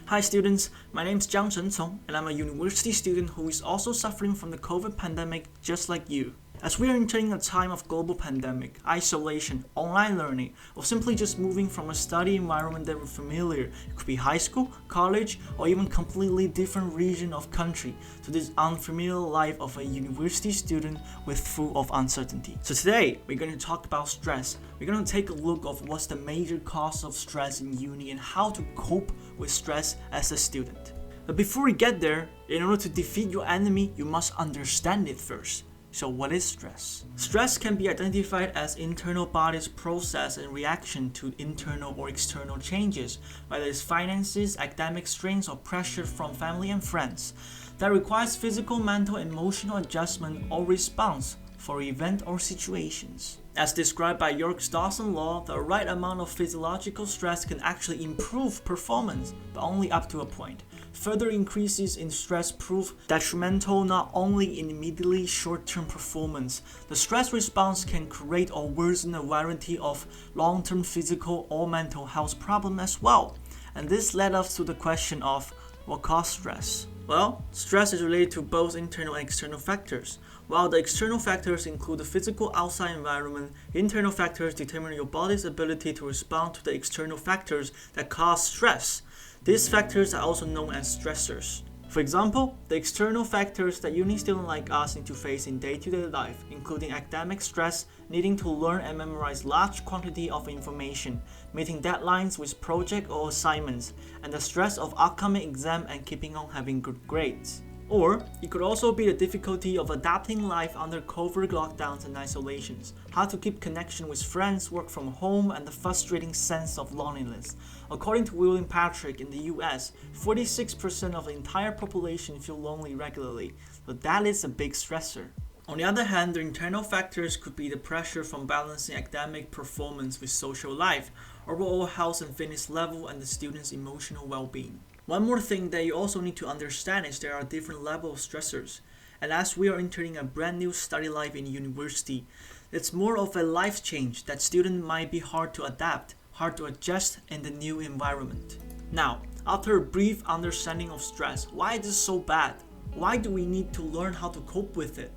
Hi students, my name is Jiang Chencong and I'm a university student who is also suffering from the COVID pandemic just like you. As we are entering a time of global pandemic, isolation, online learning, or simply just moving from a study environment that we're familiar, it could be high school, college, or even completely different region of country, to this unfamiliar life of a university student with full of uncertainty. So today, we're going to talk about stress. We're going to take a look of what's the major cause of stress in uni and how to cope with stress as a student. But before we get there, in order to defeat your enemy, you must understand it first. So what is stress? Stress can be identified as internal body's process and reaction to internal or external changes, whether it's finances, academic strains, or pressure from family and friends, that requires physical, mental, emotional adjustment or response for event or situations. As described by Yerkes Dawson law, the right amount of physiological stress can actually improve performance, but only up to a point. Further increases in stress prove detrimental not only in immediately short-term performance, the stress response can create or worsen a variety of long-term physical or mental health problems as well. And this led us to the question of what causes stress? Well, stress is related to both internal and external factors. While the external factors include the physical outside environment, internal factors determine your body's ability to respond to the external factors that cause stress. These factors are also known as stressors. For example, the external factors that uni students like us need to face in day-to-day life, including academic stress, needing to learn and memorize large quantity of information, meeting deadlines with project or assignments, and the stress of upcoming exam and keeping on having good grades. Or it could also be the difficulty of adapting life under COVID lockdowns and isolations, how to keep connection with friends, work from home, and the frustrating sense of loneliness. According to William Patrick in the US, 46% of the entire population feel lonely regularly, so that is a big stressor. On the other hand, the internal factors could be the pressure from balancing academic performance with social life, overall health and fitness level, and the student's emotional well-being. One more thing that you also need to understand is there are different levels of stressors. And as we are entering a brand new study life in university, it's more of a life change that students might be hard to adapt, hard to adjust in the new environment. Now, after a brief understanding of stress, why is it so bad? Why do we need to learn how to cope with it?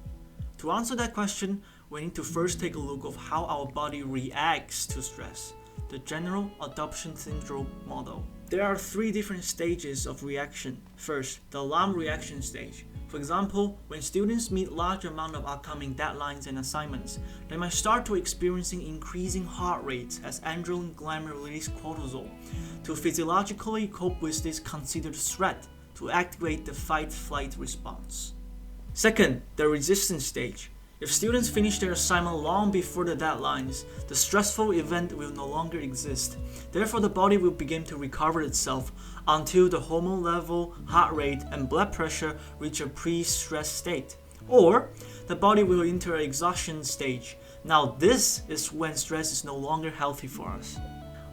To answer that question, we need to first take a look of how our body reacts to stress, the General Adaptation Syndrome model. There are 3 different stages of reaction. First, the alarm reaction stage. For example, when students meet large amount of upcoming deadlines and assignments, they might start to experiencing increasing heart rates as adrenaline gland release cortisol. To physiologically cope with this considered threat, to activate the fight-flight response. Second, the resistance stage. If students finish their assignment long before the deadlines, the stressful event will no longer exist. Therefore, the body will begin to recover itself until the hormone level, heart rate, and blood pressure reach a pre-stress state. Or, the body will enter an exhaustion stage. Now this is when stress is no longer healthy for us.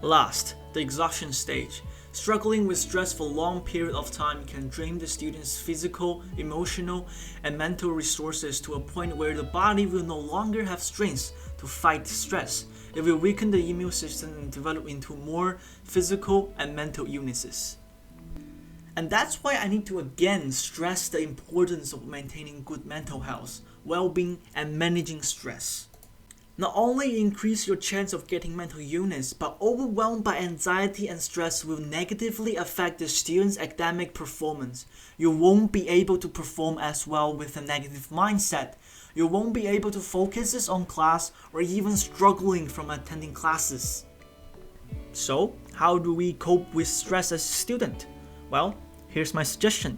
Last, the exhaustion stage. Struggling with stress for a long period of time can drain the student's physical, emotional, and mental resources to a point where the body will no longer have strength to fight stress. It will weaken the immune system and develop into more physical and mental illnesses. And that's why I need to again stress the importance of maintaining good mental health, well-being, and managing stress. Not only increase your chance of getting mental illness, but overwhelmed by anxiety and stress will negatively affect the student's academic performance. You won't be able to perform as well with a negative mindset. You won't be able to focus on class or even struggling from attending classes. So, how do we cope with stress as a student? Well, here's my suggestion.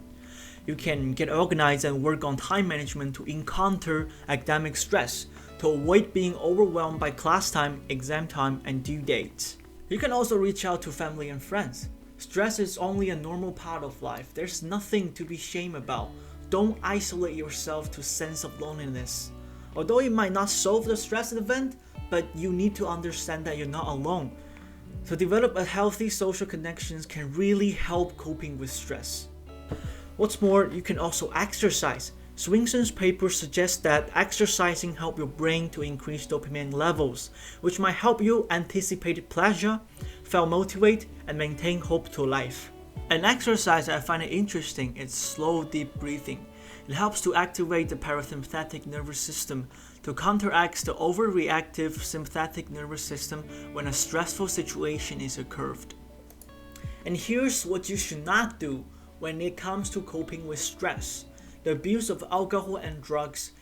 You can get organized and work on time management to encounter academic stress, to avoid being overwhelmed by class time, exam time, and due dates. You can also reach out to family and friends. Stress is only a normal part of life. There's nothing to be ashamed about. Don't isolate yourself to a sense of loneliness. Although it might not solve the stress event, but you need to understand that you're not alone. To develop a healthy social connections can really help coping with stress. What's more, you can also exercise. Swinson's paper suggests that exercising helps your brain to increase dopamine levels, which might help you anticipate pleasure, feel motivated, and maintain hope to life. An exercise I find interesting is slow deep breathing. It helps to activate the parasympathetic nervous system to counteract the overreactive sympathetic nervous system when a stressful situation is occurred. And here's what you should not do when it comes to coping with stress. The abuse of alcohol and drugs,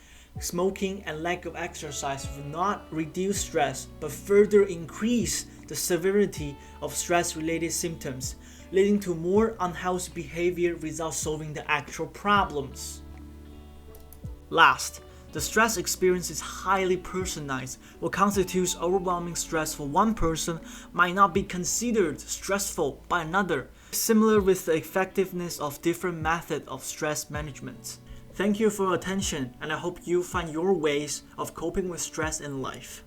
smoking, and lack of exercise will not reduce stress but further increase the severity of stress-related symptoms, leading to more unhealthy behavior without solving the actual problems. Last, the stress experience is highly personalized. What constitutes overwhelming stress for one person might not be considered stressful by another, similar with the effectiveness of different methods of stress management. Thank you for your attention, and I hope you find your ways of coping with stress in life.